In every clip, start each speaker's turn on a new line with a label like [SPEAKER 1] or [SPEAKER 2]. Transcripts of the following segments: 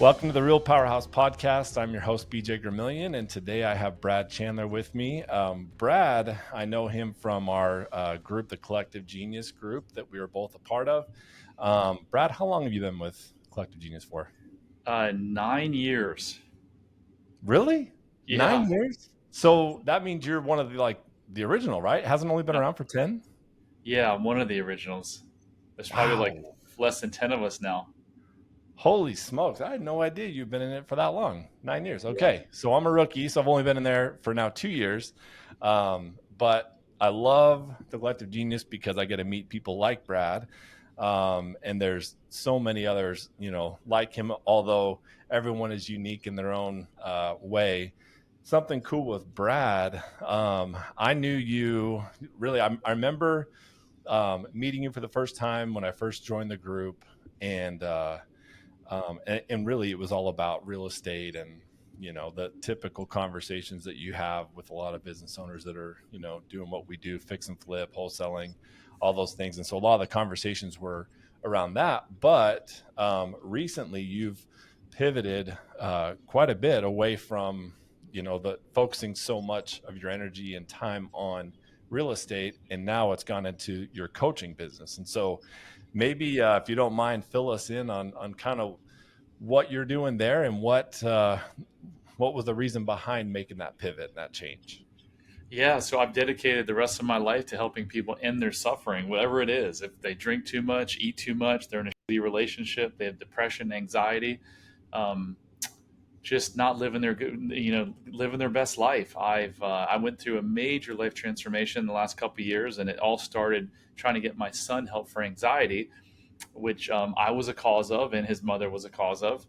[SPEAKER 1] Welcome to the Real Powerhouse Podcast. I'm your host, BJ Gramillion, and today I have Brad Chandler with me. Brad, I know him from our group, the Collective Genius group that we were both a part of. Brad, how long have you been with Collective Genius for?
[SPEAKER 2] 9 years.
[SPEAKER 1] Really?
[SPEAKER 2] Yeah.
[SPEAKER 1] 9 years? So that means you're one of the original, right? It hasn't only been
[SPEAKER 2] Uh,
[SPEAKER 1] around for 10?
[SPEAKER 2] Yeah, I'm one of the originals. There's probably like
[SPEAKER 1] Wow.
[SPEAKER 2] less than 10 of us now.
[SPEAKER 1] Holy smokes. I had no idea you've been in it for that long. 9 years.
[SPEAKER 2] Yeah.
[SPEAKER 1] Okay. So I'm a rookie. So I've only been in there for now 2 years. But I love the Collective Genius because I get to meet people like Brad. And there's so many others, like him, although everyone is unique in their own way. Something cool with Brad. I knew you really, I remember meeting you for the first time when I first joined the group. And really it was all about real estate and the typical conversations that you have with a lot of business owners that are doing what we do, fix and flip, wholesaling, all those things. And so a lot of the conversations were around that, but recently you've pivoted quite a bit away from the focusing so much of your energy and time on real estate, and now it's gone into your coaching business. And so maybe if you don't mind, fill us in on kind of what you're doing there and what was the reason behind making that pivot and that change.
[SPEAKER 2] Yeah. So I've dedicated the rest of my life to helping people end their suffering, whatever it is. If they drink too much, eat too much, they're in a shitty relationship, they have depression, anxiety, um, just not living living their best life. I went through a major life transformation in the last couple of years, and it all started trying to get my son help for anxiety, which I was a cause of, and his mother was a cause of.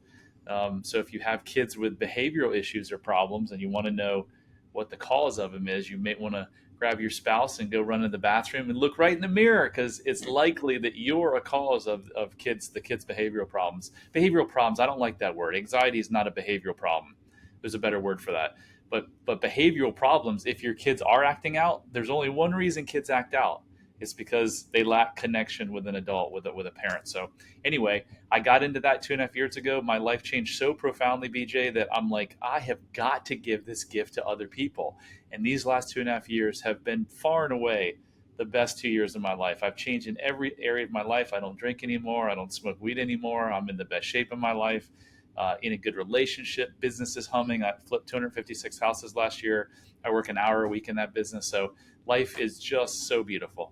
[SPEAKER 2] So if you have kids with behavioral issues or problems, and you want to know what the cause of them is, you may want to grab your spouse and go run in the bathroom and look right in the mirror, because it's likely that you're a cause of the kids' behavioral problems. Behavioral problems, I don't like that word. Anxiety is not a behavioral problem. There's a better word for that. But behavioral problems, if your kids are acting out, there's only one reason kids act out. It's because they lack connection with an adult, with a parent. So anyway, I got into that 2.5 years ago. My life changed so profoundly, BJ, that I'm like, I have got to give this gift to other people. And these last 2.5 years have been far and away the best 2 years of my life. I've changed in every area of my life. I don't drink anymore. I don't smoke weed anymore. I'm in the best shape of my life, in a good relationship. Business is humming. I flipped 256 houses last year. I work an hour a week in that business. So life is just so beautiful.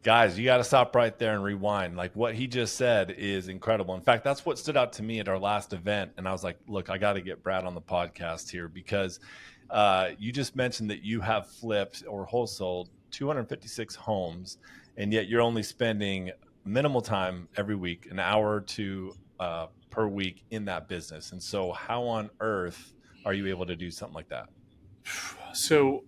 [SPEAKER 1] Guys, you got to stop right there and rewind. Like what he just said is incredible. In fact, that's what stood out to me at our last event. And I was like, look, I got to get Brad on the podcast here because you just mentioned that you have flipped or wholesaled 256 homes, and yet you're only spending minimal time every week, an hour or two per week in that business. And so how on earth are you able to do something like that?
[SPEAKER 2] So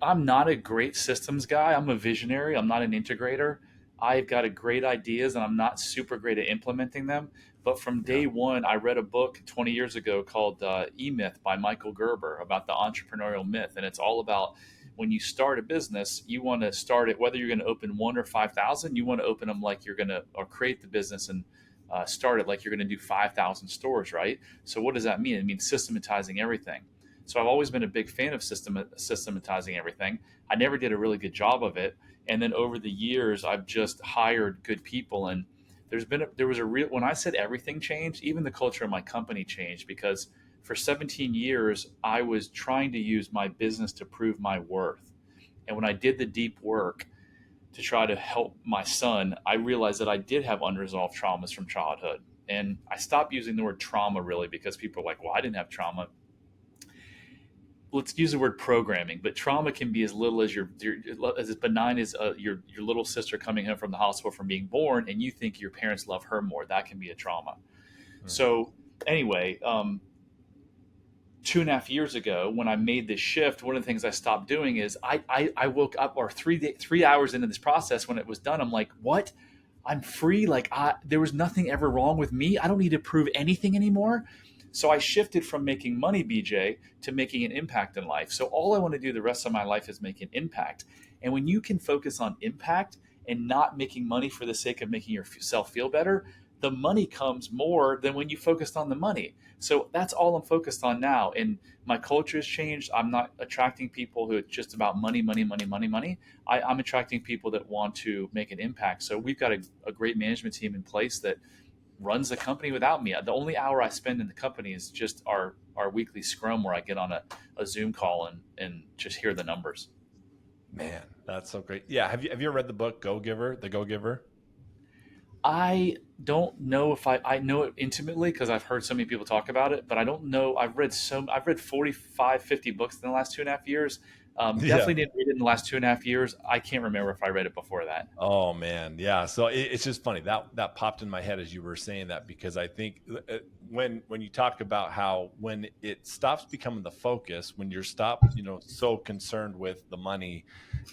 [SPEAKER 2] I'm not a great systems guy. I'm a visionary. I'm not an integrator. I've got a great ideas, and I'm not super great at implementing them. But from
[SPEAKER 1] Yeah.
[SPEAKER 2] day one, I read a book 20 years ago called E-Myth by Michael Gerber about the entrepreneurial myth. And it's all about when you start a business, you want to start it, whether you're going to open one or 5,000, you want to open them like you're going to, or create the business and start it like you're going to do 5,000 stores, right? So what does that mean? It means systematizing everything. So I've always been a big fan of systematizing everything. I never did a really good job of it, and then over the years, I've just hired good people. And there was a real, when I said everything changed, even the culture of my company changed, because for 17 years I was trying to use my business to prove my worth. And when I did the deep work to try to help my son, I realized that I did have unresolved traumas from childhood. And I stopped using the word trauma, really, because people are like, well, I didn't have trauma. Let's use the word programming, but trauma can be as little as as benign as your little sister coming home from the hospital from being born, and you think your parents love her more. That can be a trauma.
[SPEAKER 1] Hmm.
[SPEAKER 2] So anyway, 2.5 years ago, when I made this shift, one of the things I stopped doing is I woke up, or 3 hours into this process, when it was done, I'm like, what? I'm free. Like there was nothing ever wrong with me. I don't need to prove anything anymore. So I shifted from making money, BJ, to making an impact in life. So all I want to do the rest of my life is make an impact. And when you can focus on impact and not making money for the sake of making yourself feel better, the money comes more than when you focused on the money. So that's all I'm focused on now. And my culture has changed. I'm not attracting people who it's just about money, money, money, money, money. I'm attracting people that want to make an impact. So we've got a great management team in place that runs the company without me. The only hour I spend in the company is just our weekly scrum where I get on a Zoom call and just hear the numbers.
[SPEAKER 1] Man, that's so great. Yeah, have you ever read the book Go Giver, The Go Giver?
[SPEAKER 2] I don't know if I know it intimately because I've heard so many people talk about it, but I don't know. I've read 45, 50 books in the last 2.5 years.
[SPEAKER 1] Yeah.
[SPEAKER 2] Definitely didn't read it in the last 2.5 years. I can't remember if I read it before that.
[SPEAKER 1] Oh man, yeah. So it's just funny that that popped in my head as you were saying that, because I think when you talk about how when it stops becoming the focus, when you're stopped, so concerned with the money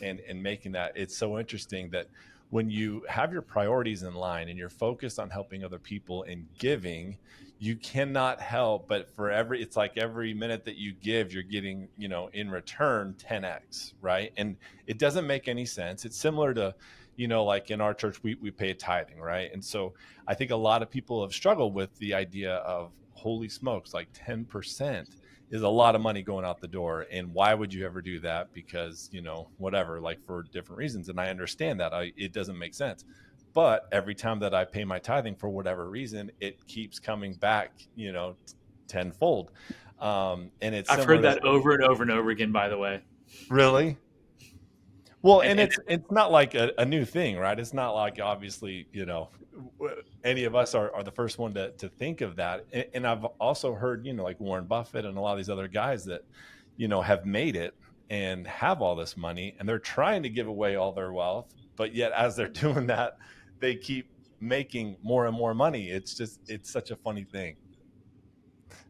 [SPEAKER 1] and making that, it's so interesting that when you have your priorities in line and you're focused on helping other people and giving, you cannot help but for every, it's like every minute that you give, you're getting, in return 10x, right? And it doesn't make any sense. It's similar to, like in our church, we pay tithing, right? And so I think a lot of people have struggled with the idea of, holy smokes, like 10% is a lot of money going out the door. And why would you ever do that? Because, whatever, like for different reasons. And I understand that it doesn't make sense. But every time that I pay my tithing for whatever reason, it keeps coming back, tenfold. And it's
[SPEAKER 2] I've
[SPEAKER 1] similar
[SPEAKER 2] heard
[SPEAKER 1] to,
[SPEAKER 2] that over and over and over again, by the way.
[SPEAKER 1] really. Well,
[SPEAKER 2] And
[SPEAKER 1] and
[SPEAKER 2] and
[SPEAKER 1] it's not like a new thing, right? It's not like obviously, any of us are the first one to think of that. And I've also heard, like Warren Buffett and a lot of these other guys that, have made it and have all this money and they're trying to give away all their wealth, but yet as they're doing that, they keep making more and more money. It's such a funny thing.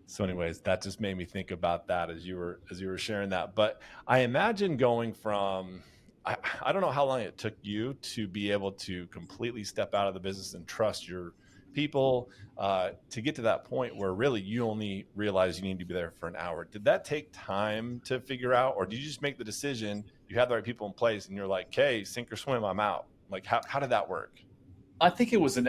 [SPEAKER 1] So anyways, that just made me think about that as you were sharing that. But I imagine going from, I don't know how long it took you to be able to completely step out of the business and trust your people, to get to that point where really you only realize you need to be there for an hour. Did that take time to figure out, or did you just make the decision, you had the right people in place and you're like, okay, sink or swim, I'm out? Like how did that work?
[SPEAKER 2] I think it was I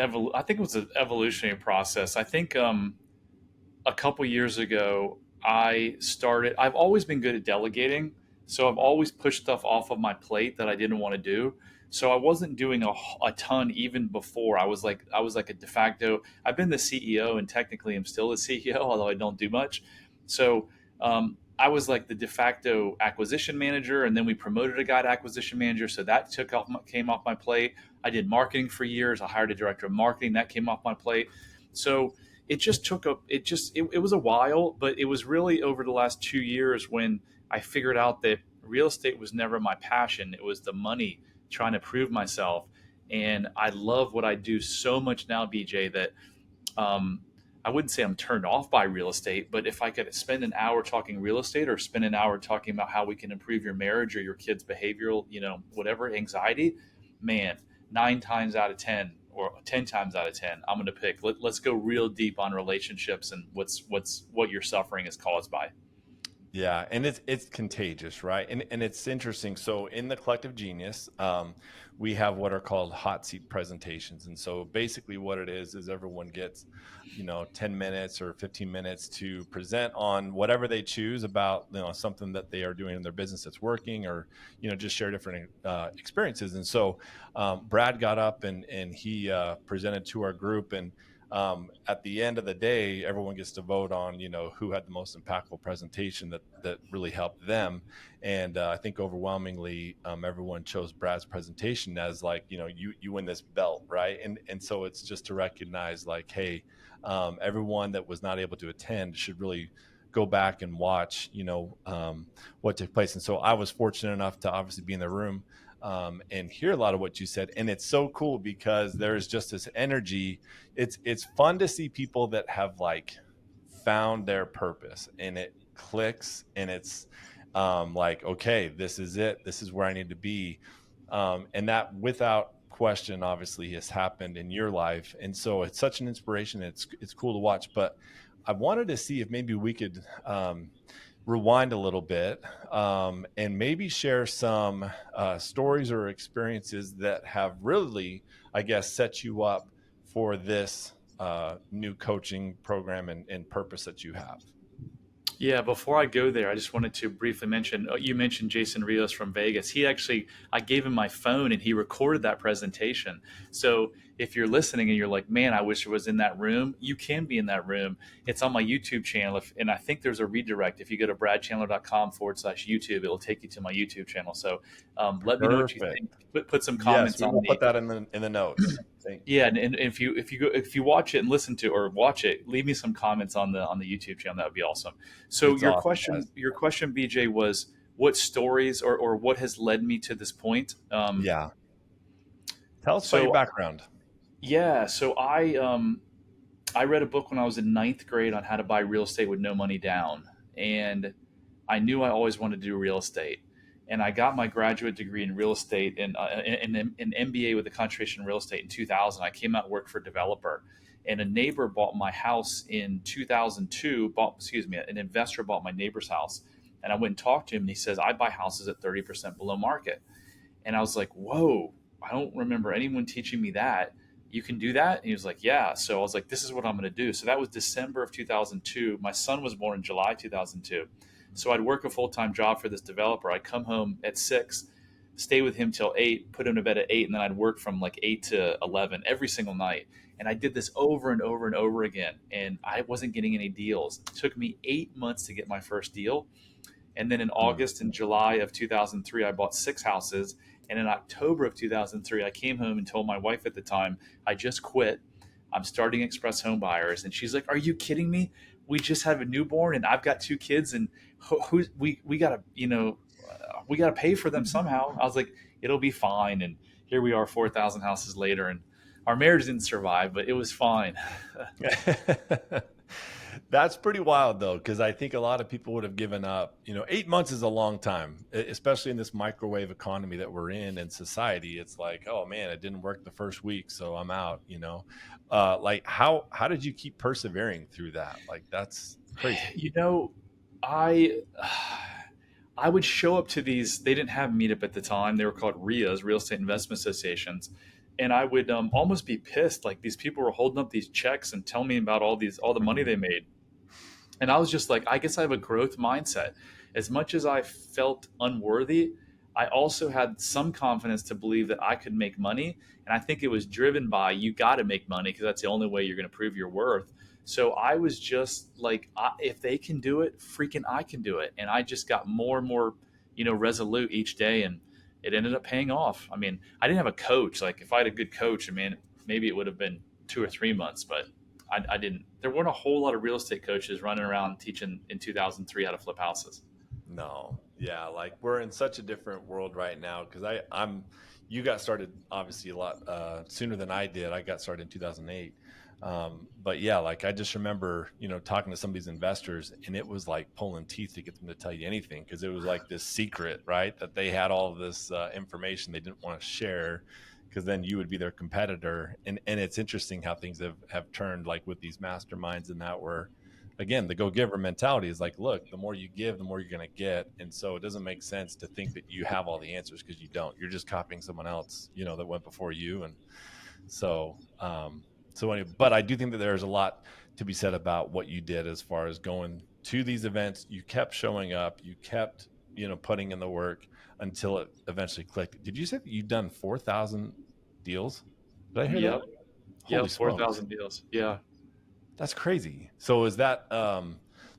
[SPEAKER 2] think it was an evolutionary process. I think a couple years ago, I've always been good at delegating. So I've always pushed stuff off of my plate that I didn't want to do. So I wasn't doing a ton even before. I was like a de facto. I've been the CEO and technically I'm still the CEO, although I don't do much. So I was like the de facto acquisition manager, and then we promoted a guy to acquisition manager. So that came off my plate. I did marketing for years. I hired a director of marketing that came off my plate. So it just took a it was a while, but it was really over the last 2 years when I figured out that real estate was never my passion. It was the money, trying to prove myself. And I love what I do so much now, BJ, that um, I wouldn't say I'm turned off by real estate, but if I could spend an hour talking real estate or spend an hour talking about how we can improve your marriage or your kids' behavioral, whatever anxiety, man, 9 times out of 10 or 10 times out of 10, I'm going to pick. Let's go real deep on relationships and what your suffering is caused by.
[SPEAKER 1] Yeah, and it's contagious, right? And it's interesting. So in the collective genius, we have what are called hot seat presentations. And so basically what it is everyone gets, 10 minutes or 15 minutes to present on whatever they choose about, something that they are doing in their business that's working, or, just share different experiences. And so Brad got up and he presented to our group, and at the end of the day, everyone gets to vote on, who had the most impactful presentation that really helped them. And I think overwhelmingly, everyone chose Brad's presentation as like, you win this belt, right? And so it's just to recognize like, hey, everyone that was not able to attend should really go back and watch, what took place. And so I was fortunate enough to obviously be in the room, and hear a lot of what you said. And it's so cool because there's just this energy. It's fun to see people that have like found their purpose and it clicks, and it's like, okay, this is it. This is where I need to be. And that without question obviously has happened in your life. And so it's such an inspiration. It's cool to watch. But I wanted to see if maybe we could rewind a little bit, and maybe share some stories or experiences that have really, I guess, set you up for this new coaching program and purpose that you have?
[SPEAKER 2] Yeah, before I go there, I just wanted to briefly mention you mentioned Jason Rios from Vegas. He actually, I gave him my phone and he recorded that presentation. So if you're listening and you're like, man, I wish I was in that room, you can be in that room. It's on my YouTube channel. And I think there's a redirect. If you go to bradchandler.com/YouTube, it'll take you to my YouTube channel. So let me know what you
[SPEAKER 1] Perfect.
[SPEAKER 2] think. Put some
[SPEAKER 1] Yes,
[SPEAKER 2] comments
[SPEAKER 1] we
[SPEAKER 2] on
[SPEAKER 1] will
[SPEAKER 2] the
[SPEAKER 1] put that in the notes.
[SPEAKER 2] yeah, and if you watch it and listen to or watch it, leave me some comments on the YouTube channel. That would be awesome. So
[SPEAKER 1] It's awesome, guys.
[SPEAKER 2] your question, BJ, was what stories or what has led me to this point?
[SPEAKER 1] Yeah. Tell us about your
[SPEAKER 2] So
[SPEAKER 1] background.
[SPEAKER 2] yeah, so I read a book when I was in ninth grade on how to buy real estate with no money down, and I knew I always wanted to do real estate. And I got my graduate degree in real estate and an MBA with a concentration in real estate in 2000. I came out and worked for a developer, and a neighbor bought my house in 2002. Excuse me, an investor bought my neighbor's house, and I went and talked to him, and he says I buy houses at 30% below market. And I was like, whoa, I don't remember anyone teaching me that. You can do that? And he was like, yeah. So I was like, this is what I'm going to do. So that was December of 2002. My son was born in July 2002. So I'd work a full time job for this developer. I'd come home at 6, stay with him till 8, put him to bed at 8, and then I'd work from like 8 to 11 every single night. And I did this over and over and over again. And I wasn't getting any deals. It took me 8 months to get my first deal. And then in
[SPEAKER 1] Mm.
[SPEAKER 2] August and July of 2003, I bought 6 houses. And in October of 2003, I came home and told my wife at the time, I just quit. I'm starting Express Home Buyers. And she's like, are you kidding me? We just have a newborn and I've got 2 kids and we got to, we got to pay for them somehow. I was like, it'll be fine. And here we are 4,000 houses later. And our marriage didn't survive, but it was fine.
[SPEAKER 1] That's pretty wild though, because I think a lot of people would have given up. 8 months is a long time, especially in this microwave economy that we're in society. It's like, oh man, it didn't work the first week, so I'm out. Like how did you keep persevering through that? Like that's crazy.
[SPEAKER 2] You know, I I would show up to these. They didn't have meetup at the time. They were called RIAs, Real Estate Investment Associations, and I would almost be pissed. Like these people were holding up these checks and telling me about all the money they made, and I was just like, I guess I have a growth mindset. As much as I felt unworthy, I also had some confidence to believe that I could make money. And I think it was driven by you got to make money because that's the only way you're going to prove your worth. So I was just like, if they can do it, freaking I can do it. And I just got more and more, resolute each day. And it ended up paying off. I mean, I didn't have a coach. Like if I had a good coach, I mean, maybe it would have been 2 or 3 months, but I didn't. There weren't a whole lot of real estate coaches running around teaching in 2003 how to flip houses.
[SPEAKER 1] No, yeah, like we're in such a different world right now because I'm you got started obviously a lot sooner than I did. I got started in 2008. But yeah, like I just remember, talking to some of these investors and it was like pulling teeth to get them to tell you anything because it was like this secret, right? That they had all of this information they didn't want to share because then you would be their competitor. And it's interesting how things have turned like with these masterminds and that where again, the go giver mentality is like, look, the more you give, the more you're going to get. And so it doesn't make sense to think that you have all the answers because you don't. You're just copying someone else, that went before you. And so, anyway, but I do think that there's a lot to be said about what you did as far as going to these events. You kept showing up, you kept, putting in the work until it eventually clicked. Did you say that you've done 4,000 deals? Did I hear that?
[SPEAKER 2] Yep.
[SPEAKER 1] Holy
[SPEAKER 2] Yep.
[SPEAKER 1] smokes.
[SPEAKER 2] 4,000 deals. Yeah.
[SPEAKER 1] That's crazy. So is that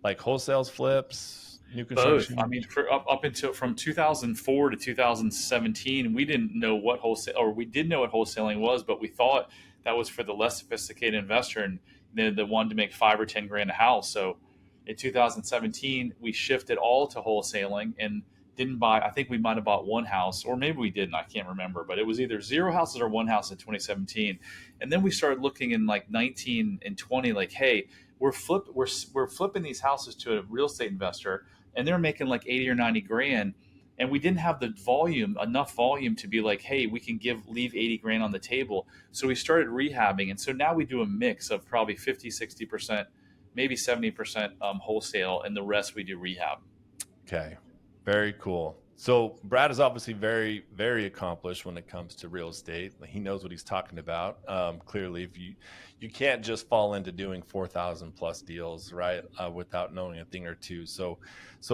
[SPEAKER 1] like wholesales, flips, new
[SPEAKER 2] Both. I
[SPEAKER 1] construction?
[SPEAKER 2] mean, for up until from 2004 to 2017, we didn't know what wholesale, or we did know what wholesaling was, but we thought that was for the less sophisticated investor and the one to make 5 or 10 grand a house. So in 2017, we shifted all to wholesaling and didn't buy. I think we might have bought one house, or maybe we didn't. I can't remember, but it was either 0 houses or one house in 2017. And then we started looking in like 19 and 20, like, hey, we're flipping these houses to a real estate investor and they're making like 80 or 90 grand, and we didn't have the enough volume to be like, hey, we can leave 80 grand on the table. So we started rehabbing, and so now we do a mix of probably 50-60%, maybe 70% wholesale, and the rest we do rehab.
[SPEAKER 1] Okay. Very cool. So Brad is obviously very, very accomplished when it comes to real estate. He knows what he's talking about. Clearly, if you can't just fall into doing 4,000 plus deals, right, without knowing a thing or two. So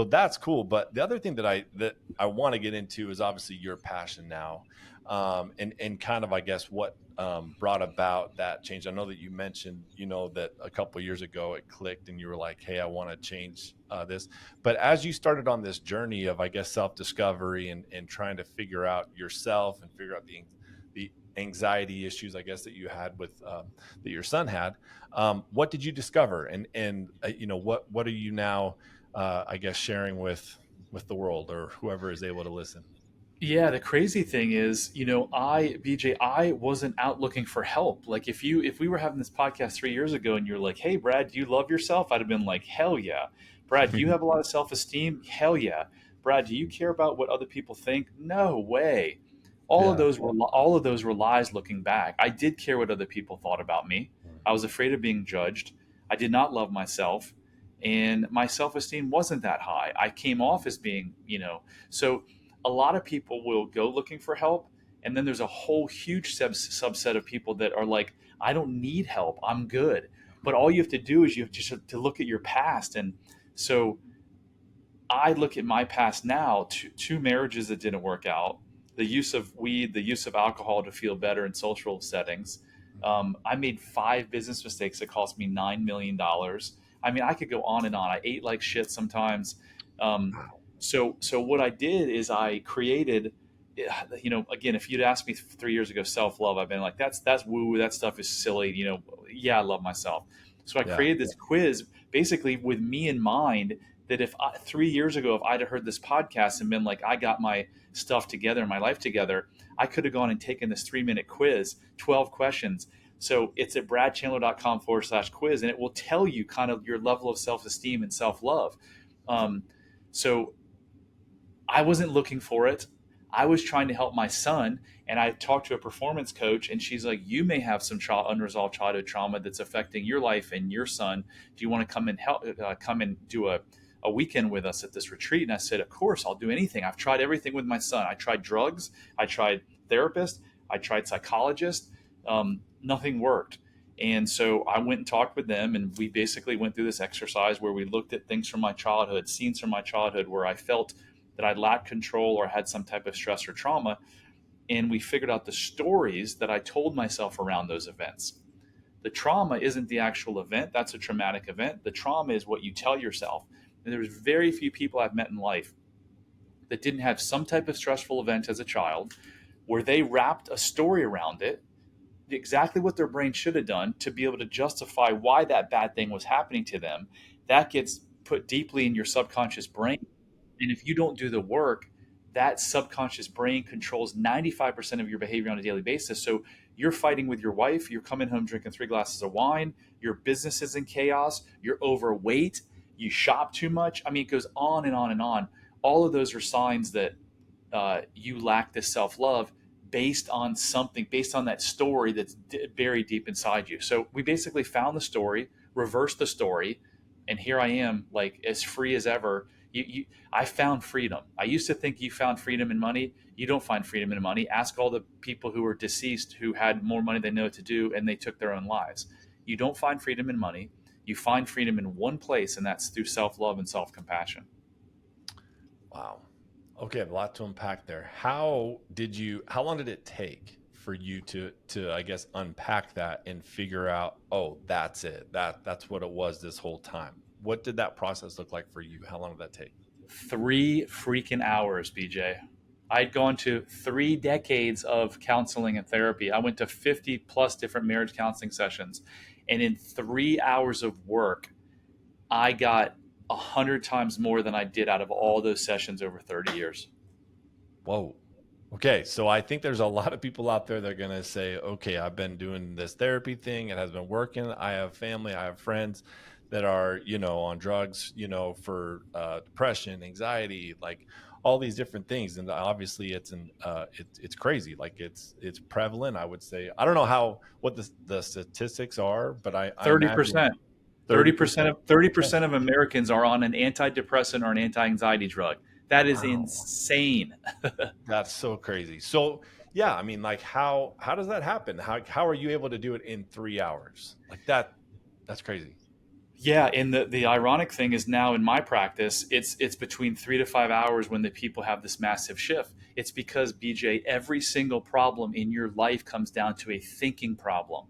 [SPEAKER 1] that's cool. But the other thing that I want to get into is obviously your passion now, and kind of, I guess, what brought about that change. I know that you mentioned, that a couple of years ago it clicked and you were like, hey, I want to change this. But as you started on this journey of, I guess, self-discovery and trying to figure out yourself and figure out the anxiety issues, I guess, that you had with that your son had, what did you discover? And what are you now, I guess, sharing with the world or whoever is able to listen?
[SPEAKER 2] Yeah, the crazy thing is, BJ, I wasn't out looking for help. Like if we were having this podcast 3 years ago and you're like, hey Brad, do you love yourself? I'd have been like, hell yeah. Brad, do you have a lot of self-esteem? Hell yeah. Brad, do you care about what other people think? No way.
[SPEAKER 1] Yeah.
[SPEAKER 2] All of those were lies looking back. I did care what other people thought about me. I was afraid of being judged. I did not love myself, and my self-esteem wasn't that high. I came off as being, so a lot of people will go looking for help, and then there's a whole huge subset of people that are like, I don't need help, I'm good. But all you have to do is you have just to look at your past. And so I look at my past now, two marriages that didn't work out, the use of weed, the use of alcohol to feel better in social settings. I made 5 business mistakes that cost me $9 million. I mean, I could go on and on. I ate like shit sometimes. Um, so what I did is I created, again, if you'd asked me 3 years ago, self love, I've been like, that's woo, that stuff is silly. Yeah, I love myself. So I
[SPEAKER 1] Yeah.
[SPEAKER 2] created this quiz basically with me in mind, that if 3 years ago, if I'd have heard this podcast and been like, I got my stuff together and my life together, I could have gone and taken this 3 minute quiz, 12 questions. So it's at bradchandler.com/quiz, and it will tell you kind of your level of self esteem and self love. Um, so I wasn't looking for it. I was trying to help my son, and I talked to a performance coach, and she's like, "You may have some unresolved childhood trauma that's affecting your life and your son. Do you want to come and help? Come and do a weekend with us at this retreat?" And I said, "Of course, I'll do anything. I've tried everything with my son. I tried drugs. I tried therapist. I tried psychologist. Nothing worked." And so I went and talked with them, and we basically went through this exercise where we looked at things from my childhood, scenes from my childhood where I felt that I lacked control or had some type of stress or trauma. And we figured out the stories that I told myself around those events. The trauma isn't the actual event, that's a traumatic event. The trauma is what you tell yourself. And there's very few people I've met in life that didn't have some type of stressful event as a child where they wrapped a story around it, exactly what their brain should have done to be able to justify why that bad thing was happening to them. That gets put deeply in your subconscious brain, and if you don't do the work, that subconscious brain controls 95% of your behavior on a daily basis. So you're fighting with your wife, you're coming home drinking 3 glasses of wine, your business is in chaos, you're overweight, you shop too much. I mean, it goes on and on and on. All of those are signs that you lack this self love based on something, based on that story that's buried deep inside you. So we basically found the story, reversed the story, and here I am, like as free as ever. I found freedom. I used to think you found freedom in money. You don't find freedom in money. Ask all the people who were deceased who had more money than they know what to do, and they took their own lives. You don't find freedom in money. You find freedom in one place, and that's through self love and self compassion.
[SPEAKER 1] Wow. Okay, a lot to unpack there. How long did it take for you to I guess unpack that and figure out, oh, that's it. That's what it was this whole time. What did that process look like for you? How long did that take?
[SPEAKER 2] 3 freaking hours, BJ. I'd gone to 3 decades of counseling and therapy. I went to 50 plus different marriage counseling sessions. And in 3 hours of work, I got 100 times more than I did out of all those sessions over 30 years.
[SPEAKER 1] Whoa. Okay, so I think there's a lot of people out there that are going to say, okay, I've been doing this therapy thing. It has been working. I have family, I have friends that are, on drugs, for depression, anxiety, like all these different things. And obviously it's crazy. Like it's prevalent, I would say. I don't know what the statistics are, but I imagine
[SPEAKER 2] 30%. 30%
[SPEAKER 1] 30%.
[SPEAKER 2] of
[SPEAKER 1] Okay.
[SPEAKER 2] 30% of Americans are on an antidepressant or an anti-anxiety drug. That is
[SPEAKER 1] Wow.
[SPEAKER 2] insane.
[SPEAKER 1] That's so crazy. So yeah, I mean, like how does that happen? How are you able to do it in 3 hours? Like that's crazy.
[SPEAKER 2] Yeah, and the ironic thing is now in my practice, it's between 3 to 5 hours when the people have this massive shift. It's because BJ, every single problem in your life comes down to a thinking problem.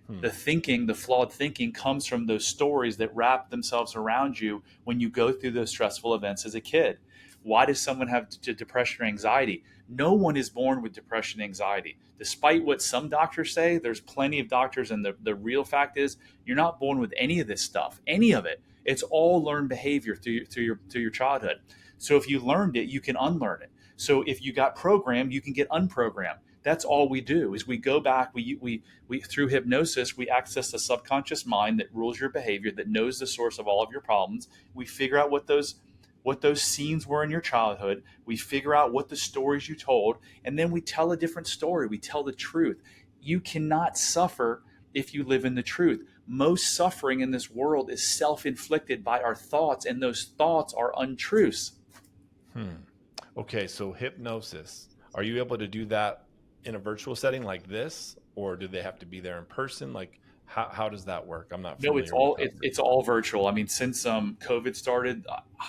[SPEAKER 1] Hmm.
[SPEAKER 2] The thinking, the flawed thinking, comes from those stories that wrap themselves around you when you go through those stressful events as a kid. Why does someone have depression or anxiety? No one is born with depression and anxiety. Despite what some doctors say, there's plenty of doctors, and the real fact is you're not born with any of this stuff, any of it. It's all learned behavior through your childhood. So if you learned it, you can unlearn it. So if you got programmed, you can get unprogrammed. That's all we do is we go back, we through hypnosis we access the subconscious mind that rules your behavior, that knows the source of all of your problems. We figure out what those scenes were in your childhood. We figure out what the stories you told, and then we tell a different story. We tell the truth. You cannot suffer if you live in the truth. Most suffering in this world is self-inflicted by our thoughts, and those thoughts are untruths.
[SPEAKER 1] Hmm. Okay, so hypnosis. Are you able to do that in a virtual setting like this, or do they have to be there in person? Like, how does that work? I'm not
[SPEAKER 2] No, it's
[SPEAKER 1] familiar with
[SPEAKER 2] all
[SPEAKER 1] how it
[SPEAKER 2] it, it's
[SPEAKER 1] works.
[SPEAKER 2] all virtual. I mean, since COVID started,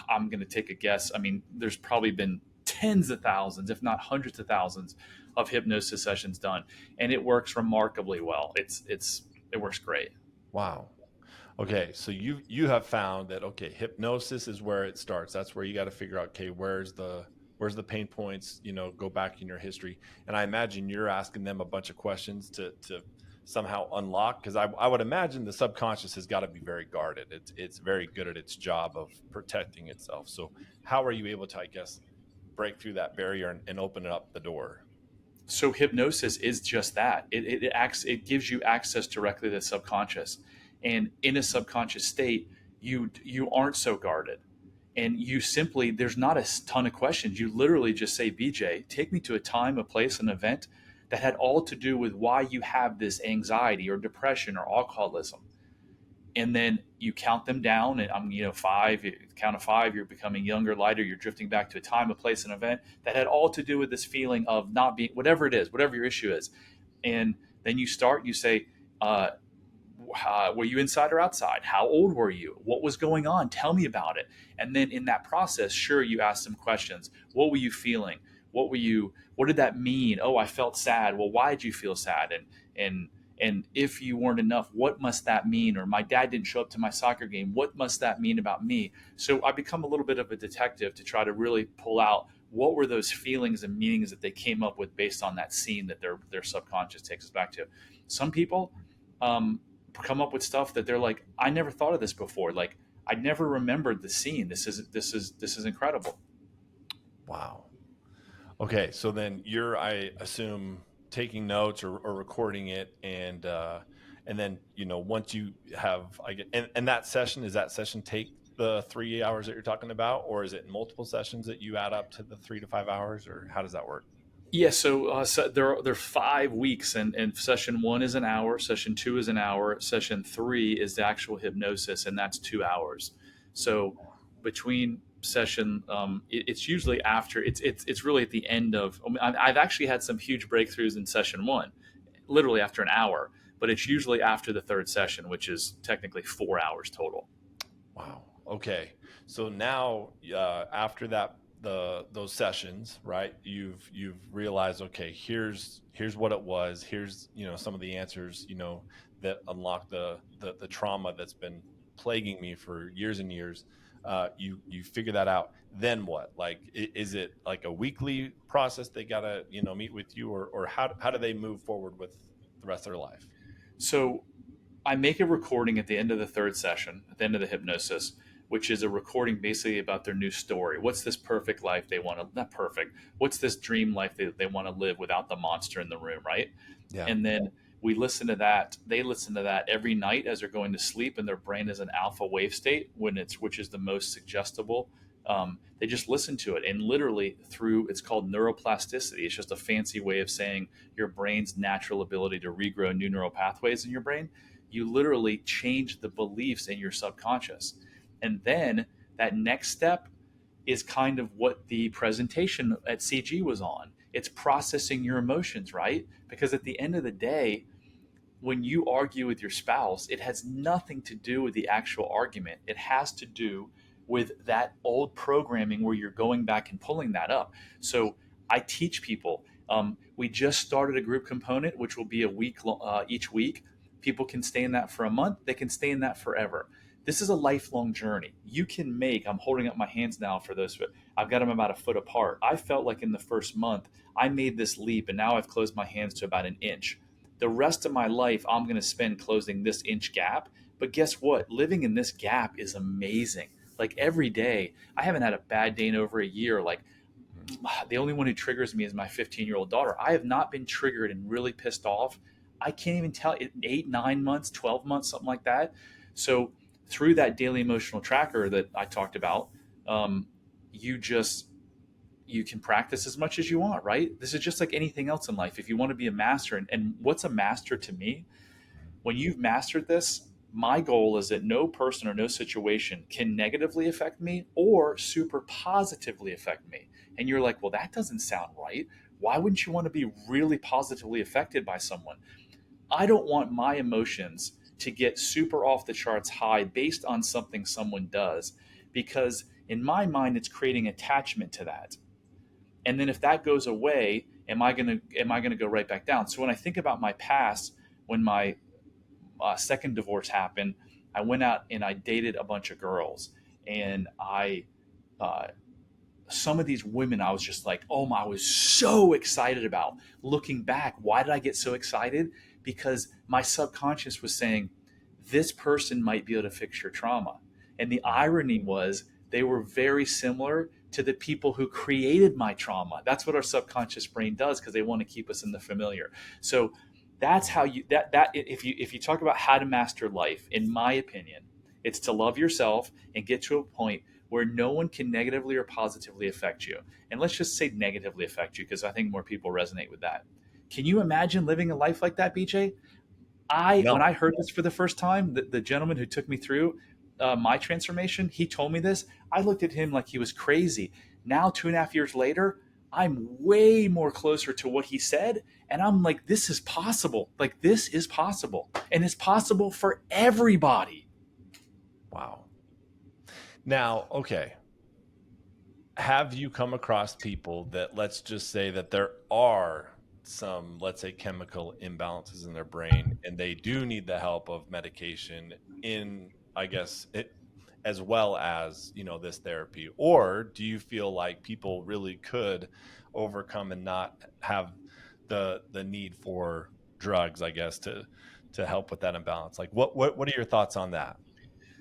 [SPEAKER 2] I'm going to take a guess. I mean, there's probably been tens of thousands, if not hundreds of thousands, of hypnosis sessions done, and it works remarkably well. It works great.
[SPEAKER 1] Wow. Okay, so you have found that okay, hypnosis is where it starts. That's where you got to figure out okay, where's the pain points, go back in your history. And I imagine you're asking them a bunch of questions to somehow unlock because I would imagine the subconscious has got to be very guarded. It's very good at its job of protecting itself. So how are you able to, I guess, break through that barrier and open up the door?
[SPEAKER 2] So hypnosis is just that. It gives you access directly to the subconscious, and in a subconscious state, you aren't so guarded, and you simply there's not a ton of questions. You literally just say, BJ, take me to a time, a place, an event that had all to do with why you have this anxiety or depression or alcoholism, and then you count them down, and I'm five, count of five, you're becoming younger, lighter, you're drifting back to a time, a place, an event that had all to do with this feeling of not being, whatever it is, whatever your issue is. And then you say, uh, were you inside or outside? How old were you? What was going on? Tell me about it. And then in that process, sure, you ask some questions. What were you feeling? What did that mean? Oh, I felt sad. Well, why did you feel sad? And and if you weren't enough, what must that mean? Or my dad didn't show up to my soccer game. What must that mean about me? So I become a little bit of a detective to try to really pull out what were those feelings and meanings that they came up with based on that scene that their subconscious takes us back to. Some people, um, come up with stuff that they're like, I never thought of this before. Like, I never remembered the scene. This is incredible.
[SPEAKER 1] Wow. Okay, so then you're, I assume, taking notes or recording it, and then once you have, I get, and that session is that session take the 3 hours that you're talking about, or is it multiple sessions that you add up to the 3 to 5 hours, or how does that work?
[SPEAKER 2] Yeah, so there are 5 weeks, and session one is an hour, session two is an hour, session three is the actual hypnosis, and that's 2 hours. So between session, it's usually after it's really at the end of. I mean, I've actually had some huge breakthroughs in session one, literally after an hour, but it's usually after the third session, which is technically 4 hours total.
[SPEAKER 1] Wow. Okay. So now, after that, those sessions, right? You've realized, okay, here's what it was. Here's some of the answers, that unlock the trauma that's been plaguing me for years and years. You figure that out. Then what? Like, is it like a weekly process? They gotta meet with you, or how do they move forward with the rest of their life?
[SPEAKER 2] So I make a recording at the end of the third session, at the end of the hypnosis, which is a recording basically about their new story. What's this perfect life they want to, not perfect, what's this dream life they want to live without the monster in the room, right?
[SPEAKER 1] Yeah.
[SPEAKER 2] And then we listen to that. They listen to that every night as they're going to sleep, and their brain is in alpha wave state which is the most suggestible. They just listen to it, and literally through it's called neuroplasticity. It's just a fancy way of saying your brain's natural ability to regrow new neural pathways in your brain. You literally change the beliefs in your subconscious, and then that next step is kind of what the presentation at CG was on. It's processing your emotions, right? Because at the end of the day, when you argue with your spouse, it has nothing to do with the actual argument. It has to do with that old programming where you're going back and pulling that up. So I teach people. We just started a group component, which will be a week each week. People can stay in that for a month. They can stay in that forever. This is a lifelong journey. You can make. I'm holding up my hands now for those. I've got them about a foot apart. I felt like in the first month I made this leap, and now I've closed my hands to about an inch. The rest of my life I'm going to spend closing this inch gap. But guess what? Living in this gap is amazing. Like every day, I haven't had a bad day in over a year. Like the only one who triggers me is my 15-year-old daughter. I have not been triggered and really pissed off. I can't even tell it 8, 9 months, 12 months, something like that. So through that daily emotional tracker that I talked about, you just you can practice as much as you want, right? This is just like anything else in life. If you want to be a master, and what's a master to me? When you've mastered this, my goal is that no person or no situation can negatively affect me or super positively affect me. And you're like, well, that doesn't sound right. Why wouldn't you want to be really positively affected by someone? I don't want my emotions to get super off the charts high based on something someone does, because in my mind, it's creating attachment to that. And then if that goes away, am I gonna go right back down? So when I think about my past, when my second divorce happened, I went out and I dated a bunch of girls, and I uh, some of these women I was just like, oh my, I was so excited about. Looking back, why did I get so excited? Because my subconscious was saying, this person might be able to fix your trauma. And the irony was they were very similar to the people who created my trauma. That's what our subconscious brain does, because they want to keep us in the familiar. So that's how you that if you talk about how to master life, in my opinion, it's to love yourself and get to a point where no one can negatively or positively affect you. And let's just say negatively affect you, because I think more people resonate with that. Can you imagine living a life like that, BJ? When
[SPEAKER 1] No.
[SPEAKER 2] I heard this for the first time, the gentleman who took me through my transformation, he told me this. I looked at him like he was crazy. Now, 2.5 years later, I'm way more closer to what he said, and I'm like, this is possible. Like, this is possible, and it's possible for everybody.
[SPEAKER 1] Wow. Now, okay. Have you come across people that, let's just say that there are some, let's say, chemical imbalances in their brain, and they do need the help of medication in, I guess, it, as well as, this therapy? Or do you feel like people really could overcome and not have the need for drugs, I guess, to help with that imbalance? Like, what are your thoughts on that?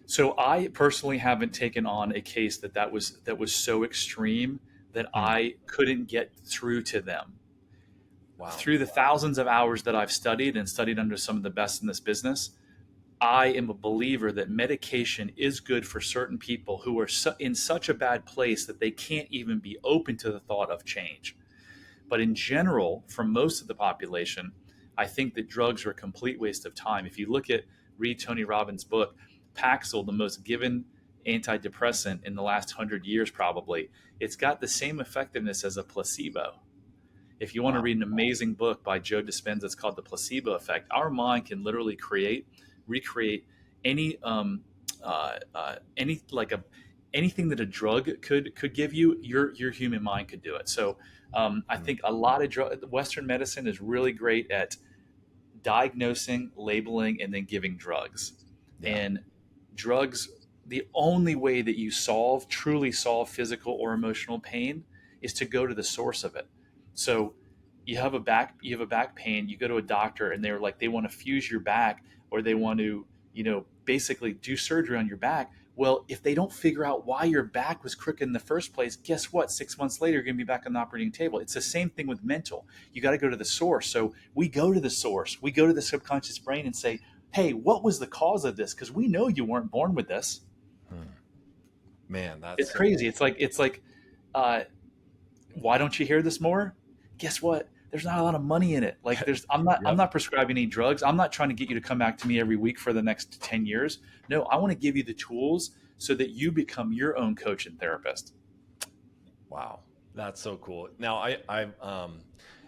[SPEAKER 2] So I personally haven't taken on a case that was so extreme that
[SPEAKER 1] Hmm.
[SPEAKER 2] I couldn't get through to them.
[SPEAKER 1] Wow.
[SPEAKER 2] Through the thousands of hours that I've studied and studied under some of the best in this business, I am a believer that medication is good for certain people who are in such a bad place that they can't even be open to the thought of change. But in general, for most of the population, I think that drugs are a complete waste of time. If you look at read Tony Robbins' book, Paxil, the most given antidepressant in the last 100 years, probably, it's got the same effectiveness as a placebo. If you want to
[SPEAKER 1] Wow.
[SPEAKER 2] read an amazing book by Joe Dispenza, it's called The Placebo Effect. Our mind can literally recreate any any like a anything that a drug could give you. Your human mind could do it. So I
[SPEAKER 1] Hmm.
[SPEAKER 2] think a lot of Western medicine is really great at diagnosing, labeling, and then giving drugs.
[SPEAKER 1] Yeah.
[SPEAKER 2] And drugs, the only way that you truly solve physical or emotional pain is to go to the source of it. So you have a back pain, you go to a doctor and they're like, they want to fuse your back, or they want to, basically do surgery on your back. Well, if they don't figure out why your back was crooked in the first place, guess what? 6 months later, you're going to be back on the operating table. It's the same thing with mental. You got to go to the source. So we go to the source. We go to the subconscious brain and say, hey, what was the cause of this? Because we know you weren't born with this.
[SPEAKER 1] Hmm. Man,
[SPEAKER 2] It's
[SPEAKER 1] that's
[SPEAKER 2] crazy. It's like, uh, why don't you hear this more? Guess what? There's not a lot of money in it. Like there's I'm
[SPEAKER 1] yep.
[SPEAKER 2] not prescribing any drugs. I'm not trying to get you to come back to me every week for the next 10 years. No, I want to give you the tools so that you become your own coach and therapist.
[SPEAKER 1] Wow, that's so cool. Now, have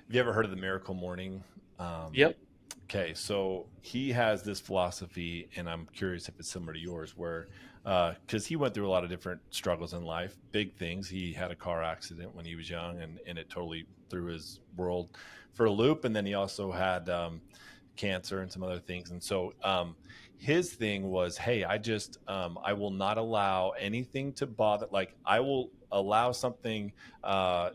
[SPEAKER 1] you ever heard of the Miracle Morning? Um,
[SPEAKER 2] Yep.
[SPEAKER 1] Okay, so he has this philosophy, and I'm curious if it's similar to yours, where because he went through a lot of different struggles in life, big things. He had a car accident when he was young, and it totally threw his world for a loop. And then he also had cancer and some other things. And so his thing was, hey, I will not allow anything to bother. Like I will allow something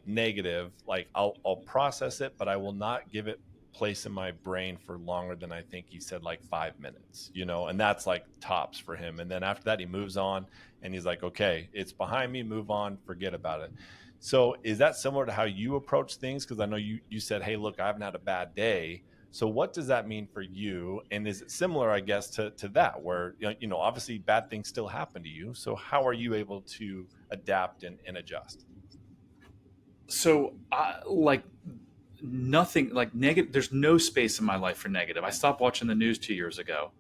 [SPEAKER 1] negative, like I'll process it, but I will not give it place in my brain for longer than I think he said like 5 minutes, and that's like tops for him. And then after that, he moves on and he's like, okay, it's behind me, move on, forget about it. So is that similar to how you approach things? Because I know you said, hey, look, I haven't had a bad day. So what does that mean for you? And is it similar, I guess, to that, where obviously bad things still happen to you. So how are you able to adapt and adjust?
[SPEAKER 2] So, like nothing like negative. There's no space in my life for negative. I stopped watching the news 2 years ago.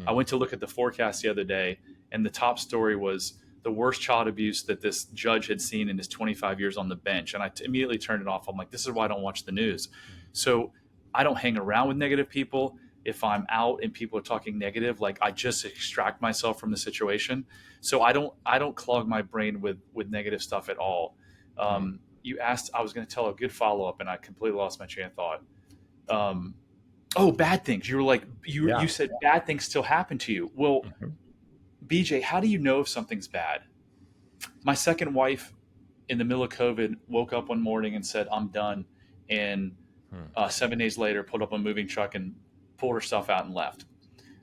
[SPEAKER 2] I
[SPEAKER 1] Hmm.
[SPEAKER 2] went to look at the forecast the other day, and the top story was the worst child abuse that this judge had seen in his 25 years on the bench. And immediately turned it off. I'm like, this is why I don't watch the news. So I don't hang around with negative people. If I'm out and people are talking negative, like I just extract myself from the situation. So I don't clog my brain with negative stuff at all.
[SPEAKER 1] Hmm.
[SPEAKER 2] You asked, I was going to tell a good follow up, and I completely lost my train of thought. Um, oh, bad things. You were like, you
[SPEAKER 1] Yeah.
[SPEAKER 2] said bad things still happen to you. Well,
[SPEAKER 1] Mhm.
[SPEAKER 2] BJ, how do you know if something's bad? My second wife, in the middle of COVID, woke up one morning and said, "I'm done," and
[SPEAKER 1] Hmm.
[SPEAKER 2] 7 days later, pulled up a moving truck and pulled her stuff out and left.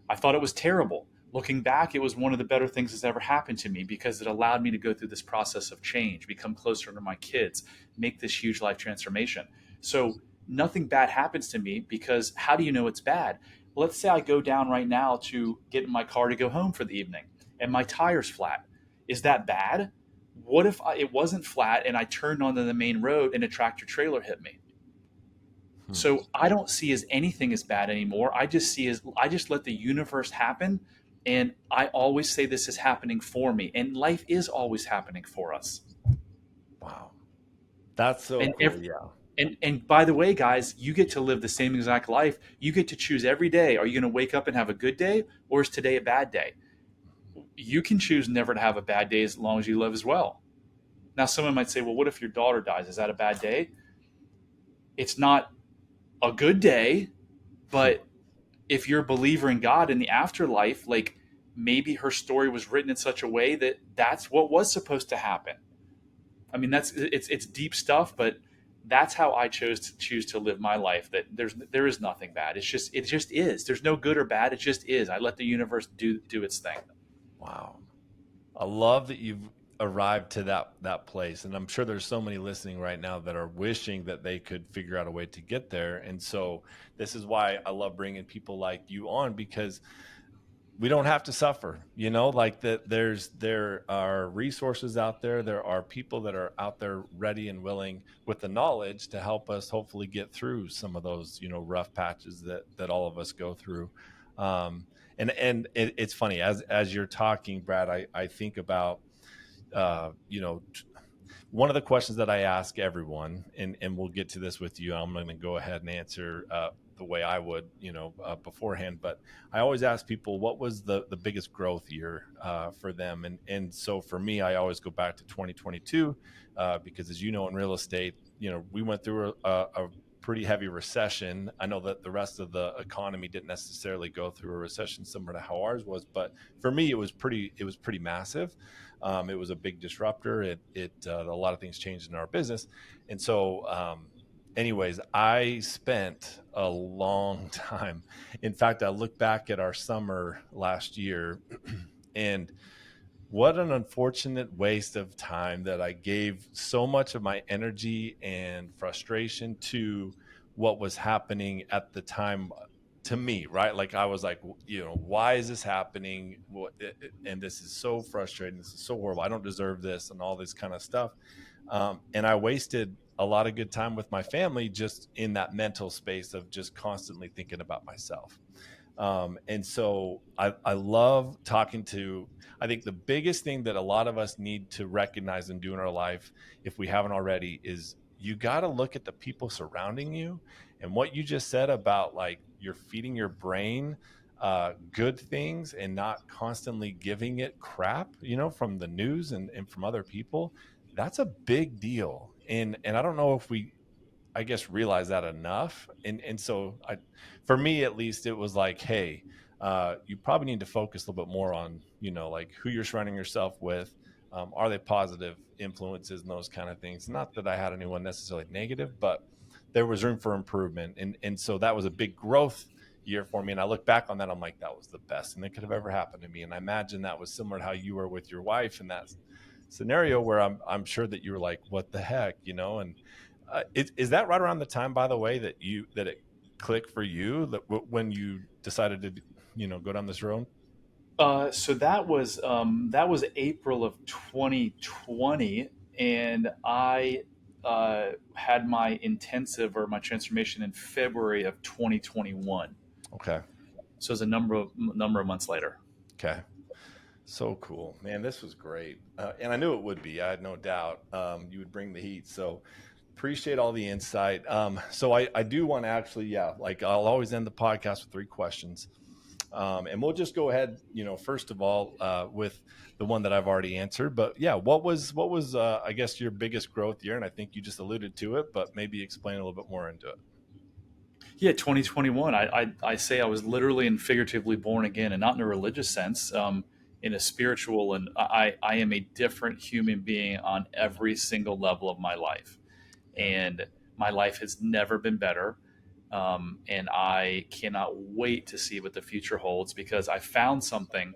[SPEAKER 2] I thought it was terrible. Looking back, it was one of the better things that's ever happened to me because it allowed me to go through this process of change, become closer to my kids, make this huge life transformation. So nothing bad happens to me because how do you know it's bad? Let's say I go down right now to get in my car to go home for the evening and my tire's flat. Is that bad? What if it wasn't flat and I turned onto the main road and a tractor trailer hit me?
[SPEAKER 1] Hmm.
[SPEAKER 2] So I don't see as anything as bad anymore. I just let the universe happen. And I always say this is happening for me. And life is always happening for us.
[SPEAKER 1] Wow. That's so
[SPEAKER 2] And
[SPEAKER 1] cool. Yeah.
[SPEAKER 2] and by the way, guys, you get to live the same exact life. You get to choose every day. Are you going to wake up and have a good day, or is today a bad day? You can choose never to have a bad day as long as you live as well. Now, someone might say, well, what if your daughter dies? Is that a bad day? It's not a good day, but if you're a believer in God in the afterlife, like maybe her story was written in such a way that that's what was supposed to happen. I mean, it's deep stuff, but that's how I chose to choose to live my life. That there is nothing bad. It just is. There's no good or bad. It just is. I let the universe do its thing.
[SPEAKER 1] Wow. I love that you've arrived to that place, and I'm sure there's so many listening right now that are wishing that they could figure out a way to get there. And so this is why I love bringing people like you on, because we don't have to suffer, like that. There are resources out there. There are people that are out there ready and willing with the knowledge to help us hopefully get through some of those, rough patches that all of us go through. It's funny, as you're talking, Brad, I think about uh, you know one of the questions that I ask everyone, and we'll get to this with you. I'm going to go ahead and answer the way I would, beforehand. But I always ask people, what was the biggest growth year for them? And so for me, I always go back to 2022 because, as you know, in real estate, we went through a pretty heavy recession. I know that the rest of the economy didn't necessarily go through a recession similar to how ours was, but for me, it was pretty massive. It was a big disruptor. A lot of things changed in our business, and so, anyways, I spent a long time. In fact, I look back at our summer last year, and what an unfortunate waste of time that I gave so much of my energy and frustration to what was happening at the time to me, right? Like I was like, why is this happening? And this is so frustrating. This is so horrible. I don't deserve this, and all this kind of stuff. And I wasted a lot of good time with my family just in that mental space of just constantly thinking about myself. And so I love talking to, I think the biggest thing that a lot of us need to recognize and do in our life, if we haven't already, is you got to look at the people surrounding you. And what you just said about like you're feeding your brain good things and not constantly giving it crap, from the news and from other people, that's a big deal. And I don't know if we, I guess, realize that enough. And so for me at least, it was like, hey, you probably need to focus a little bit more on, like who you're surrounding yourself with. Are they positive influences and those kind of things? Not that I had anyone necessarily negative, but there was room for improvement. And so that was a big growth year for me. And I look back on that, I'm like, that was the best thing that could have ever happened to me. And I imagine that was similar to how you were with your wife in that scenario where I'm sure that you were like, what the heck, and is that right around the time, by the way, that it clicked for you, that when you decided to, go down this road?
[SPEAKER 2] So that was April of 2020, and I had my intensive or my transformation in February of 2021.
[SPEAKER 1] Okay.
[SPEAKER 2] So it was a number of months later.
[SPEAKER 1] Okay. So cool, man. This was great. And I knew it would be, I had no doubt you would bring the heat. So appreciate all the insight. So I do want to actually, yeah, like I'll always end the podcast with 3 questions. And we'll just go ahead, first of all, with the one that I've already answered. But yeah, what was I guess your biggest growth year? And I think you just alluded to it, but maybe explain a little bit more into it.
[SPEAKER 2] Yeah, 2021. I say I was literally and figuratively born again, and not in a religious sense, in a spiritual. And I am a different human being on every single level of my life.
[SPEAKER 1] Yeah.
[SPEAKER 2] And my life has never been better. And I cannot wait to see what the future holds because I found something.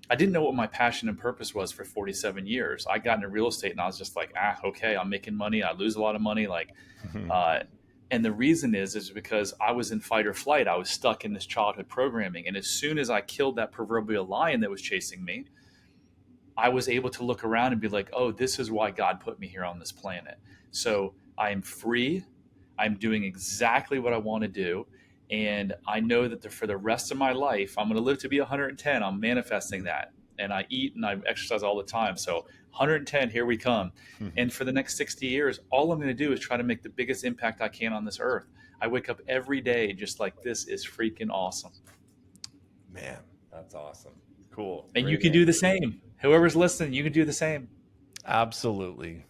[SPEAKER 2] I didn't know what my passion and purpose was for 47 years. I got into real estate and I was just like, okay, I'm making money. I lose a lot of money. Uh, and the reason is because I was in fight or flight. I was stuck in this childhood programming. And as soon as I killed that proverbial lion that was chasing me, I was able to look around and be like, oh, this is why God put me here on this planet. So I am free. I'm doing exactly what I want to do. And I know that for the rest of my life, I'm going to live to be 110. I'm manifesting that. And I eat and I exercise all the time. So 110, here we come. And for the next 60 years, all I'm going to do is try to make the biggest impact I can on this earth. I wake up every day just like, this is freaking awesome.
[SPEAKER 1] Man, that's awesome. Cool.
[SPEAKER 2] And you
[SPEAKER 1] Great
[SPEAKER 2] can do the
[SPEAKER 1] answer.
[SPEAKER 2] same. Whoever's listening, you can do the same.
[SPEAKER 1] Absolutely.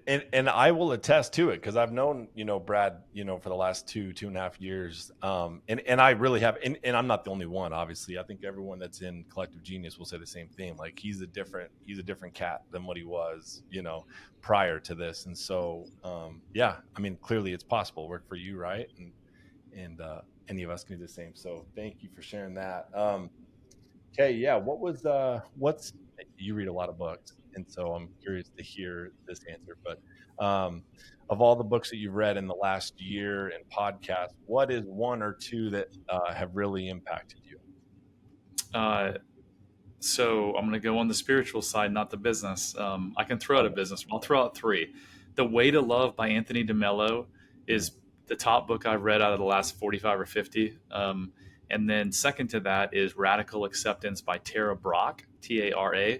[SPEAKER 1] And I will attest to it because I've known, Brad, for the last 2.5 years. And I really have, and I'm not the only one, obviously. I think everyone that's in Collective Genius will say the same thing. Like he's a different cat than what he was, prior to this. And so, yeah, I mean, clearly it's possible. Work for you, right? And any of us can do the same. So thank you for sharing that. Okay, yeah. What's you read a lot of books, and so I'm curious to hear this answer. But of all the books that you've read in the last year and podcasts, what is one or two that have really impacted you?
[SPEAKER 2] Uh, So I'm going to go on the spiritual side, not the business. I can throw out a
[SPEAKER 1] Love it.
[SPEAKER 2] business. I'll throw out three. The Way to Love by Anthony DeMello
[SPEAKER 1] Mm,
[SPEAKER 2] is the top book I've read out of the last 45 or 50. And then second to that is Radical Acceptance by Tara Brach, Tara.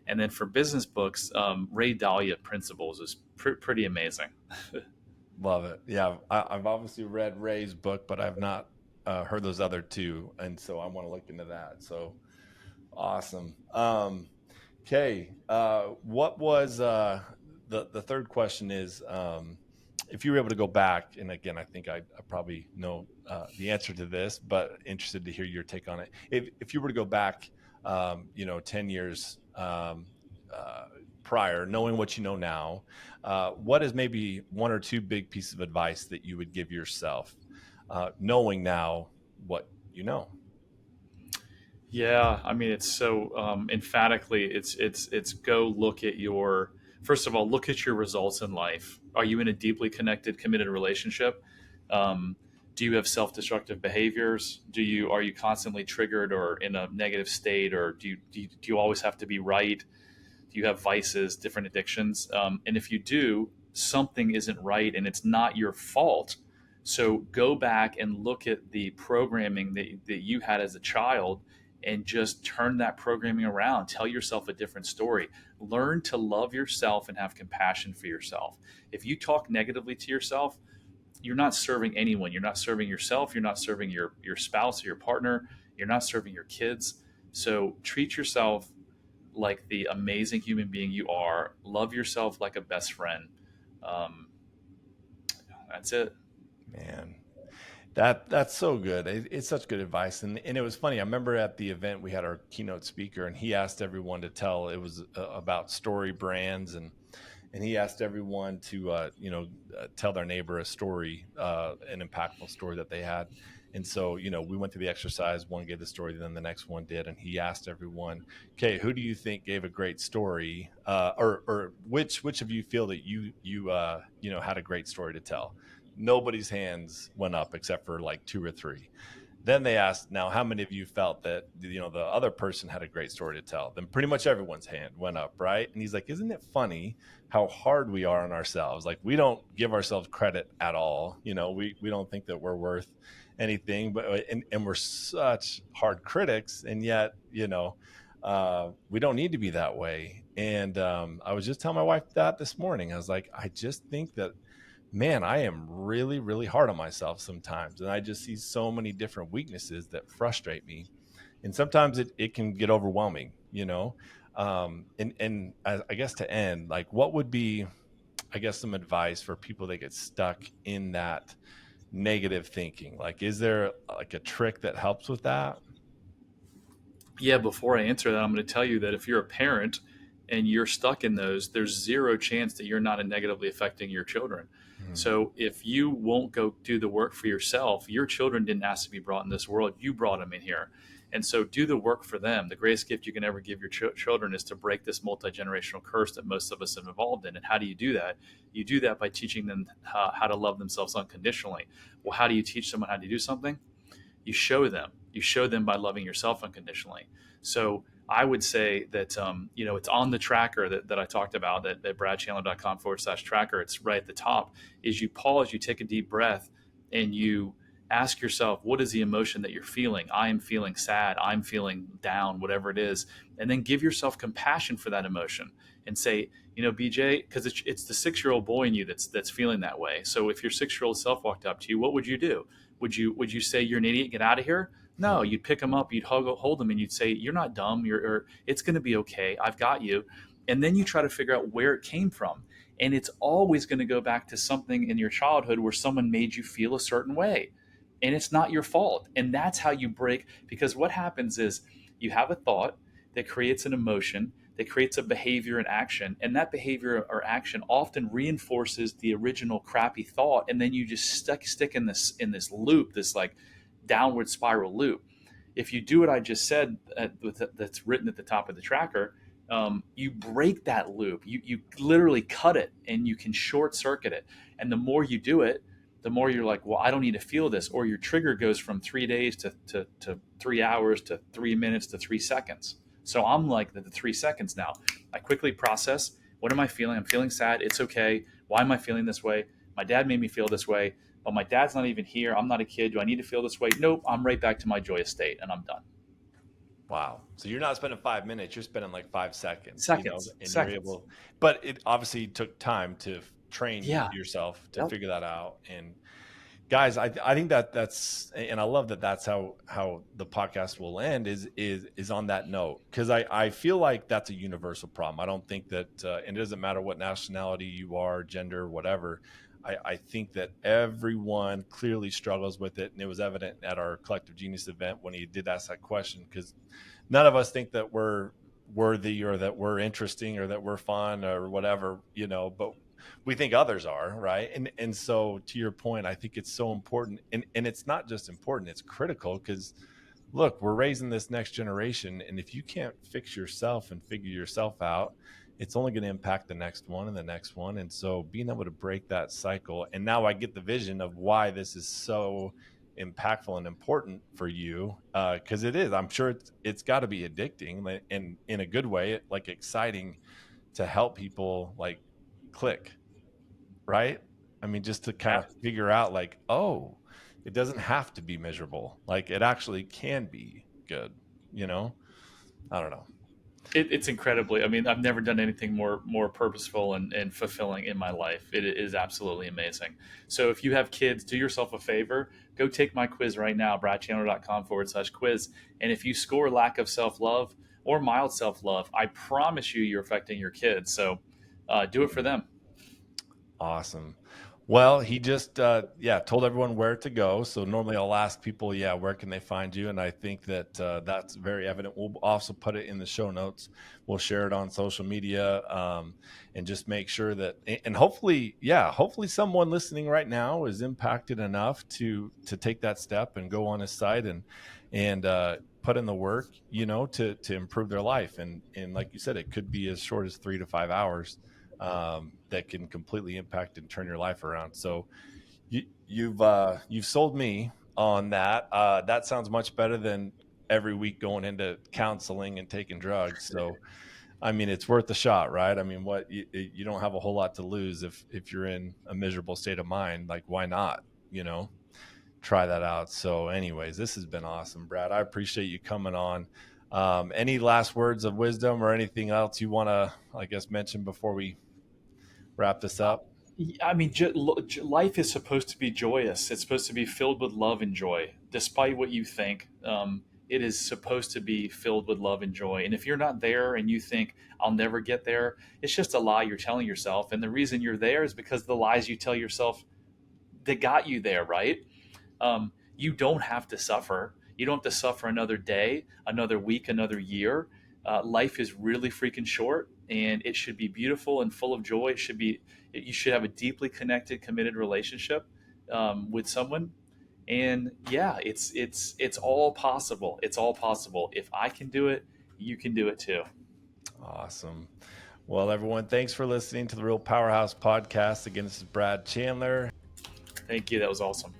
[SPEAKER 2] And then for business books, Ray Dalio Principles is pretty amazing.
[SPEAKER 1] love it. Yeah, I've obviously read Ray's book, but I've not heard those other two, and so I want to look into that. So awesome. Okay. What was the third question is, if you were able to go back, and again, I think I probably know the answer to this, but interested to hear your take on it. If you were to go back, 10 years prior, knowing what you know now, what is maybe one or two big pieces of advice that you would give yourself, knowing now what you know?
[SPEAKER 2] Yeah, I mean it's so emphatically it's go look at your first of all look at your results in life. Are you in a deeply connected, committed relationship? Um, do you have self-destructive behaviors? Are you constantly triggered or in a negative state, or do you always have to be right? Do you have vices, different addictions? And if you do, something isn't right, and it's not your fault. So go back and look at the programming that you had as a child and just turn that programming around. Tell yourself a different story. Learn to love yourself and have compassion for yourself. If you talk negatively to yourself, you're not serving anyone. You're not serving yourself. You're not serving your spouse or your partner. You're not serving your kids. So treat yourself like the amazing human being you are. Love yourself like a best friend. Um, that's it.
[SPEAKER 1] Man, that's so good. It's such good advice, and it was funny. I remember at the event we had our keynote speaker, and he asked everyone to tell. It was about story brands, and he asked everyone to tell their neighbor a story, an impactful story that they had. And so, we went through the exercise. One gave the story, then the next one did, and he asked everyone, "Okay, who do you think gave a great story, or which of you feel that you had a great story to tell?" Nobody's hands went up except for like two or three. Then they asked, "Now, how many of you felt that the other person had a great story to tell?" Then pretty much everyone's hand went up, right? And he's like, "Isn't it funny how hard we are on ourselves? Like we don't give ourselves credit at all. We don't think that we're worth anything, but and we're such hard critics, and yet we don't need to be that way." And I was just telling my wife that this morning. I was like, I just think that, man, I am really, really hard on myself sometimes. And I just see so many different weaknesses that frustrate me. And sometimes it can get overwhelming. And I guess to end, like, what would be, I guess, some advice for people that get stuck in that negative thinking? Like, is there like a trick that helps with that?
[SPEAKER 2] Yeah, before I answer that, I'm going to tell you that if you're a parent and you're stuck in those, there's zero chance that you're not negatively affecting your children.
[SPEAKER 1] Hmm.
[SPEAKER 2] So if you won't go do the work for yourself, your children didn't ask to be brought in this world. You brought them in here. And so do the work for them. The greatest gift you can ever give your children is to break this multi generational curse that most of us have involved in. And how do you do that? You do that by teaching them how to love themselves unconditionally. Well, how do you teach someone how to do something? You show them by loving yourself unconditionally. So I would say that it's on the tracker that I talked about, that bradchandler.com/tracker. It's right at the top. Is you pause, you take a deep breath, and you ask yourself, what is the emotion that you're feeling? I am feeling sad, I'm feeling down, whatever it is. And then give yourself compassion for that emotion and say, BJ, because it's the 6-year-old boy in you that's feeling that way. So if your 6-year-old self walked up to you, what would you do? Would you say you're an idiot, get out of here? No, you'd pick him up, you'd hold him, and you'd say, "You're not dumb. It's going to be okay. I've got you." And then you try to figure out where it came from, and it's always going to go back to something in your childhood where someone made you feel a certain way, and it's not your fault. And that's how you break. Because what happens is you have a thought that creates an emotion, that creates a behavior and action, and that behavior or action often reinforces the original crappy thought, and then you just stick in this loop, this like downward spiral loop. If you do what I just said, that's written at the top of the tracker, you break that loop. You literally cut it, and you can short circuit it. And the more you do it, the more you're like, well, I don't need to feel this. Or your trigger goes from 3 days to 3 hours to 3 minutes to 3 seconds. So I'm like the 3 seconds now. I quickly process. What am I feeling? I'm feeling sad. It's okay. Why am I feeling this way? My dad made me feel this way. But my dad's not even here. I'm not a kid. Do I need to feel this way? Nope. I'm right back to my joyous state, and I'm done.
[SPEAKER 1] Wow. So you're not spending 5 minutes, you're spending like 5 seconds,
[SPEAKER 2] Seconds.
[SPEAKER 1] and you're
[SPEAKER 2] Seconds.
[SPEAKER 1] able, but it obviously took time to train
[SPEAKER 2] Yeah.
[SPEAKER 1] yourself to
[SPEAKER 2] Yep.
[SPEAKER 1] figure that out. And guys, I think and I love that that's how the podcast will end is on that note. Cause I feel like that's a universal problem. I don't think that, and it doesn't matter what nationality you are, gender, whatever. I think that everyone clearly struggles with it. And it was evident at our Collective Genius event when he did ask that question, because none of us think that we're worthy or that we're interesting or that we're fun or whatever, but we think others are, right? And so to your point, I think it's so important. And it's not just important, it's critical, because look, we're raising this next generation. And if you can't fix yourself and figure yourself out, it's only going to impact the next one and the next one. And so being able to break that cycle, and now I get the vision of why this is so impactful and important for you, because it is. I'm sure it's got to be addicting, like, and in a good way, like exciting to help people like click, right? I mean, just to kind
[SPEAKER 2] Yeah.
[SPEAKER 1] of figure out like, oh, it doesn't have to be miserable. Like it actually can be good, you know? I don't know.
[SPEAKER 2] It's incredibly. I mean, I've never done anything more purposeful and fulfilling in my life. It is absolutely amazing. So if you have kids, do yourself a favor. Go take my quiz right now, bradchandler.com/quiz. And if you score lack of self love or mild self love, I promise you're affecting your kids. So do it for them.
[SPEAKER 1] Awesome. Well, he just yeah, told everyone where to go. So normally I'll ask people, yeah, where can they find you? And I think that that's very evident. We'll also put it in the show notes. We'll share it on social media, and just make sure that, and hopefully, yeah, hopefully someone listening right now is impacted enough to take that step and go on his site and put in the work, to improve their life. And like you said, it could be as short as 3 to 5 hours, that can completely impact and turn your life around. So you've sold me on that. That sounds much better than every week going into counseling and taking drugs. So I mean, it's worth a shot, right? I mean, what you don't have a whole lot to lose if you're in a miserable state of mind. Like, why not? You know, try that out. So, anyways, this has been awesome, Brad. I appreciate you coming on. Any last words of wisdom or anything else you want to, I guess, mention before we wrap this up?
[SPEAKER 2] I mean, life is supposed to be joyous. It's supposed to be filled with love and joy, despite what you think. It is supposed to be filled with love and joy. And if you're not there and you think, I'll never get there, it's just a lie you're telling yourself. And the reason you're there is because the lies you tell yourself that got you there, right? You don't have to suffer. You don't have to suffer another day, another week, another year. Life is really freaking short, and it should be beautiful and full of joy. It should be. You should have a deeply connected, committed relationship with someone. And yeah, it's all possible. It's all possible. If I can do it, you can do it too.
[SPEAKER 1] Awesome. Well, everyone, thanks for listening to the Real Powerhouse podcast. Again, this is Brad Chandler.
[SPEAKER 2] Thank you. That was awesome.